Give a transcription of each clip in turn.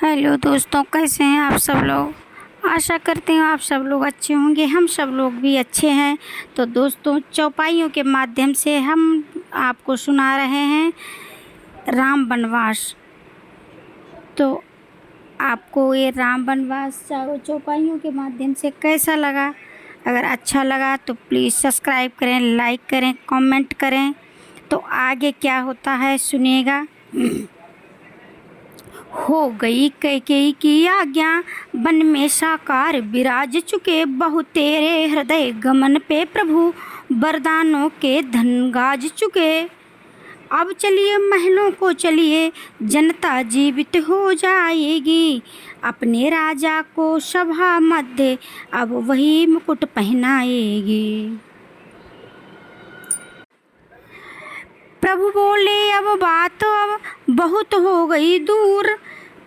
Hello दोस्तों, कैसे हैं आप सब लोग। आशा करते हैं आप सब लोग अच्छे होंगे। हम सब लोग भी अच्छे हैं। तो दोस्तों, चौपाइयों के माध्यम से हम आपको सुना रहे हैं राम वनवास। तो आपको ये राम वनवास चारों चौपाइयों के माध्यम से कैसा लगा? अगर अच्छा लगा तो प्लीज़ सब्सक्राइब करें, लाइक करें, कमेंट करें। तो आगे क्या होता है सुनिएगा। हो गई कैकेयी की आज्ञा, वन में साकार विराज चुके, बहु तेरे हृदय गमन पे प्रभु, वरदानों के धन गाज चुके। अब चलिए महलों को चलिए, जनता जीवित हो जाएगी, अपने राजा को सभा मध्य अब वही मुकुट पहनाएगी। प्रभु बोले अब बात अब बहुत हो गई दूर,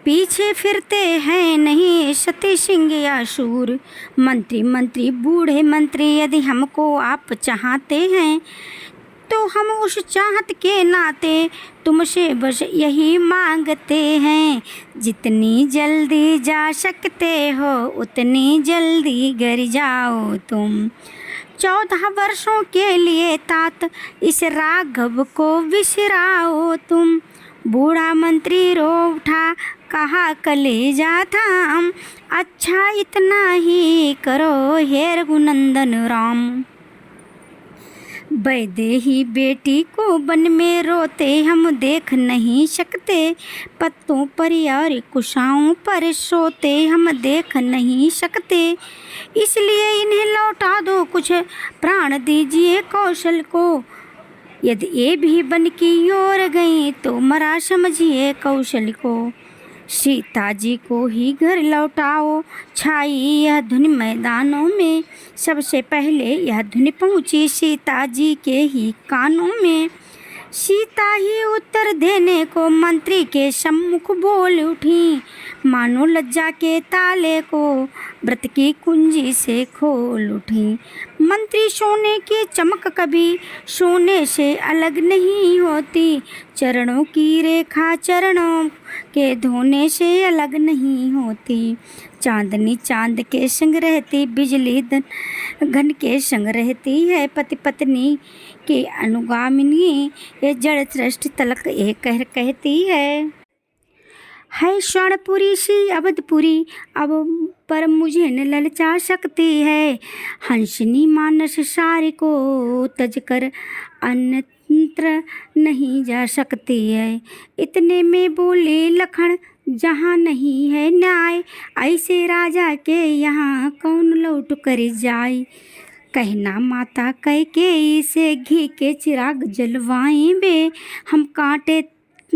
पीछे फिरते हैं नहीं सती सिंह या शूर। मंत्री मंत्री बूढ़े मंत्री, यदि हमको आप चाहते हैं तो हम उस चाहत के नाते तुमसे बस यही मांगते हैं, जितनी जल्दी जा सकते हो उतनी जल्दी घर जाओ तुम। 14 वर्षों के लिए तात इस राघव को विसराओ तुम। बूढ़ा मंत्री रो उठा, कहा कलेजा थाम, अच्छा इतना ही करो हे रघुनंदन राम। वैदेही बेटी को वन में रोते हम देख नहीं सकते, पत्तों पर और कुशाओं पर सोते हम देख नहीं सकते, इसलिए इन्हें लौटा दो कुछ प्राण दीजिए कौशल को। यदि ये भी वन की ओर गई तो मरा समझिए कौशल को। सीता जी को ही घर लौटाओ, छाई यह धुन मैदानों में, सबसे पहले यह धुन पहुँची सीता जी के ही कानों में। सीता ही उत्तर देने को मंत्री के सम्मुख बोल उठी, मानो लज्जा के ताले को व्रत की कुंजी से खोल उठी। मंत्री सोने की चमक कभी सोने से अलग नहीं होती, चरणों की रेखा चरणों के धोने से अलग नहीं होती। चांदनी चांद के संग रहती, बिजली घन के संग रहती है, पति पत्नी के अनुगामिनी ये जड़ सृष्टि तलक ये कहती है स्वर्णपुरी सी अवधपुरी अब पर मुझे न ललचा सकती है। हंसनी मानस सारी को तज कर अन्यत्र नहीं जा सकती है। इतने में बोले लखन, जहाँ नहीं है न्याय, ऐसे राजा के यहाँ कौन लौट कर जाए। कहना माता कैकेयी से घी के चिराग जलवाएं बे, हम कांटे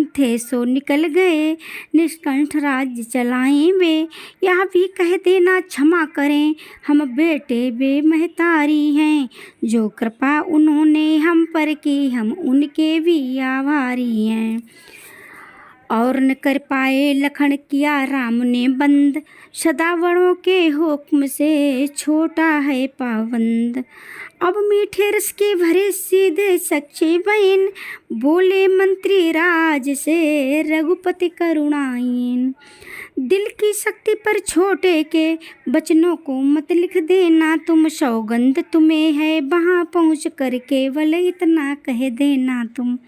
थे सो निकल गए, निष्कंठ राज्य चलाएं वे। यह भी कह देना क्षमा करें, हम बेटे बे महतारी हैं, जो कृपा उन्होंने हम पर की हम उनके भी आभारी हैं। और न कर पाए लखन किया राम ने बंद, सदा बड़ों के हुक्म से छोटा है पाबंद। अब मीठे रस के भरे सीधे सच्चे बहन, बोले मंत्री राज से रघुपति करुणाईन। दिल की शक्ति पर छोटे के वचनों को मत लिख देना तुम, सौगंध तुम्हें है वहाँ पहुँच कर केवल इतना कह देना तुम।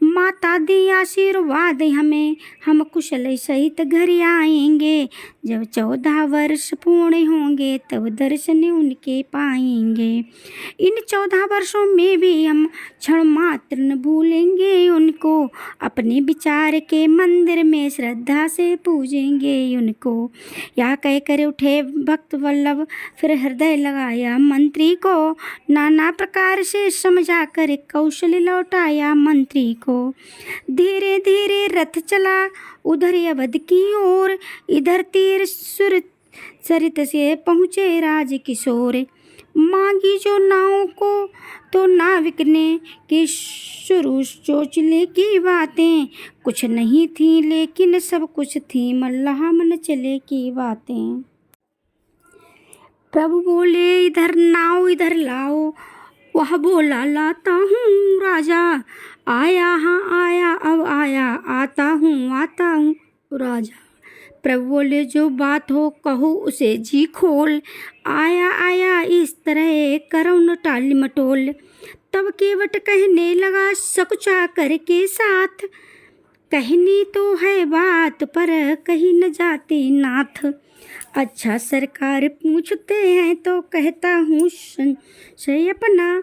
माता दी आशीर्वाद हमें, हम कुशल सहित घर आएंगे, जब 14 वर्ष पूर्ण होंगे तब दर्शन उनके पाएंगे। इन 14 वर्षों में भी हम क्षण मात्र न भूलेंगे उनको, अपने विचार के मंदिर में श्रद्धा से पूजेंगे उनको। यह कहकर उठे भक्त वल्लभ, फिर हृदय लगाया मंत्री को, नाना प्रकार से समझा कर कौशल लौटाया मंत्री को। धीरे धीरे रथ चला उधर अवध की ओर, इधर तीर सुर सरित से पहुँचे राज किशोर। मांगी जो नाव को तो नाविक ने कि शुरू चोचले की बातें, कुछ नहीं थी लेकिन सब कुछ थी मल्लाह मन चले की बातें। प्रभु बोले इधर नाव इधर लाओ, वह बोला लाता हूँ राजा, आया हाँ आया अब आया, आता हूँ राजा। प्रभु बोले जो बात हो कहो उसे जी खोल, आया आया इस तरह करो न टाल मटोल। तब केवट कहने लगा सकुचा करके साथ, कहनी तो है बात पर कहीं न जाते नाथ। अच्छा सरकार पूछते हैं तो कहता हूँ संशय अपना,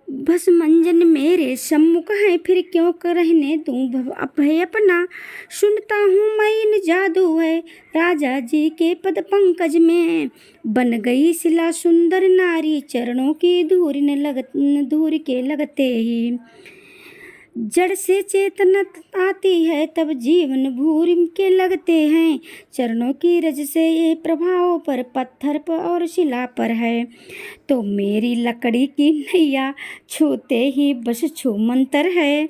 बस मंजन मेरे सम्मुख है फिर क्यों कर रहने दूं अभय अपना। सुनता हूँ मैं इन जादू है राजा जी के पद पंकज में, बन गई शिला सुंदर नारी चरणों की धूल के लगते ही। जड़ से चेतना आती है तब जीवन भूर के लगते हैं, चरणों की रज से ये प्रभाव पर पत्थर पर और शिला पर है। तो मेरी लकड़ी की नैया छूते ही बस छू मंतर है।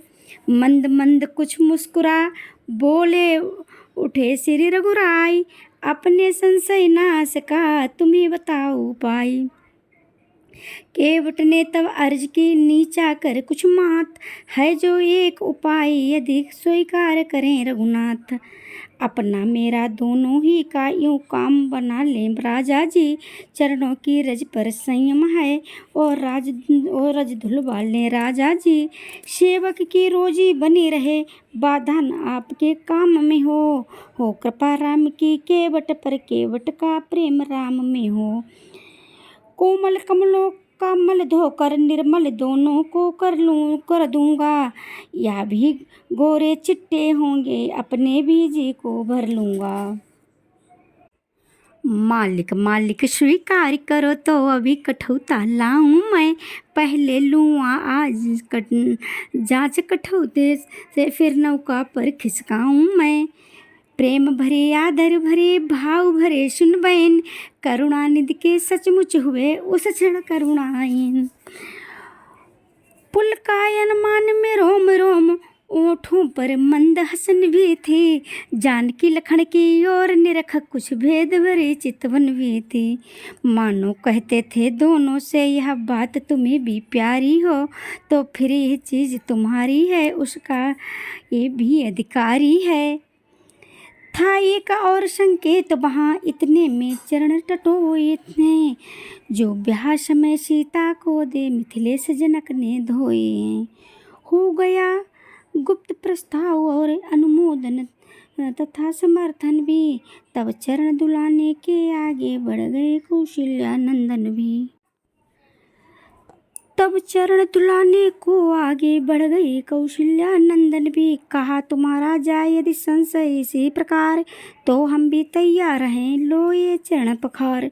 मंद मंद कुछ मुस्कुरा बोले उठे श्री रघुराई, अपने संशय नाश का तुम्हें बताओ उपाय। केवट ने तब अर्ज की नीचा कर कुछ मात, है जो एक उपाय यदि स्वीकार करें रघुनाथ। अपना मेरा दोनों ही का यूं काम बना लें राजा जी, चरणों की रज पर संयम है और रज धुलवा लें राजा जी। सेवक की रोजी बनी रहे बाधा न आपके काम में हो कृपा राम की केवट पर केवट का प्रेम राम में हो। कोमल कमलों का मल धोकर निर्मल दोनों को कर दूंगा, या भी गोरे चिट्टे होंगे अपने भी जी को भर लूंगा। मालिक मालिक स्वीकार करो तो अभी कठौता लाऊं मैं, पहले लूँ आज जांच कठौते से फिर नौका पर खिसकाऊं मैं। प्रेम भरे आदर भरे भाव भरे सुन बहन, करुणानिधि के सचमुच हुए उस क्षण करुणायन। पुलकायन मान में रोम रोम ओठों पर मंद हसन भी थी, जानकी लखन की ओर निरख कुछ भेद भरे चितवन भी थी। मानो कहते थे दोनों से यह बात तुम्हें भी प्यारी हो, तो फिर यह चीज़ तुम्हारी है उसका ये भी अधिकारी है। था एक और संकेत वहाँ इतने में चरण टटोए थे, जो ब्याह समय सीता को दे मिथिलेश जनक ने धोए। हो गया गुप्त प्रस्ताव और अनुमोदन तथा समर्थन भी, तब चरण दुलाने के आगे बढ़ गए कौशल्या नंदन भी। तब चरण दुलाने को आगे बढ़ गई कौशल्या नंदन भी, कहा तुम्हारा जाए यदि संशय इसी प्रकार, तो हम भी तैयार हैं लो ये चरण पखार।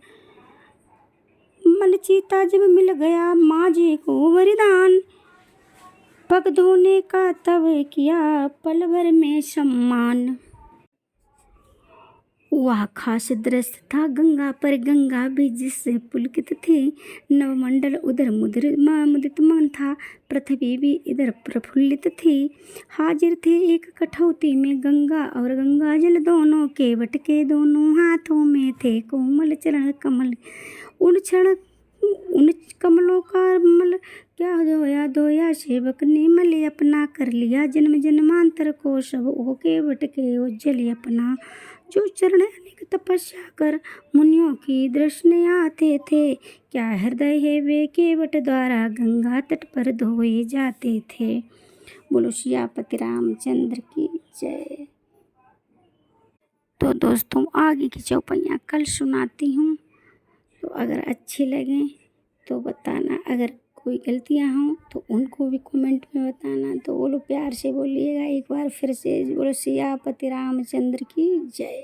मलचीता जब मिल गया माँ जी को वरदान, पग धोने का तब किया पल भर में सम्मान। वह खास दृश्य था गंगा पर, गंगा भी जिससे पुलकित थी, नवमंडल उधर मुदित मन था, पृथ्वी भी इधर प्रफुल्लित थी। हाजिर थे एक कठौती में गंगा और गंगा जल दोनों, केवट के दोनों हाथों में थे कोमल चरण कमल। उन कमलों का मल क्या धोया सेवक ने मल अपना, कर लिया जन्म जन्मांतर को सब ओ केवट के उज्जवल अपना। जो चरण अनेक तपस्या कर मुनियों की दृष्टि आते थे, क्या हृदय है वे केवट द्वारा गंगा तट पर धोए जाते थे। बोलो सियापति रामचंद्र की जय। तो दोस्तों आगे की चौपाइयाँ कल सुनाती हूँ, तो अगर अच्छी लगें तो बताना, अगर कोई गलतियाँ हों तो उनको भी कमेंट में बताना। तो बोलो प्यार से बोलिएगा एक बार फिर से, बोलो सियापति रामचंद्र की जय।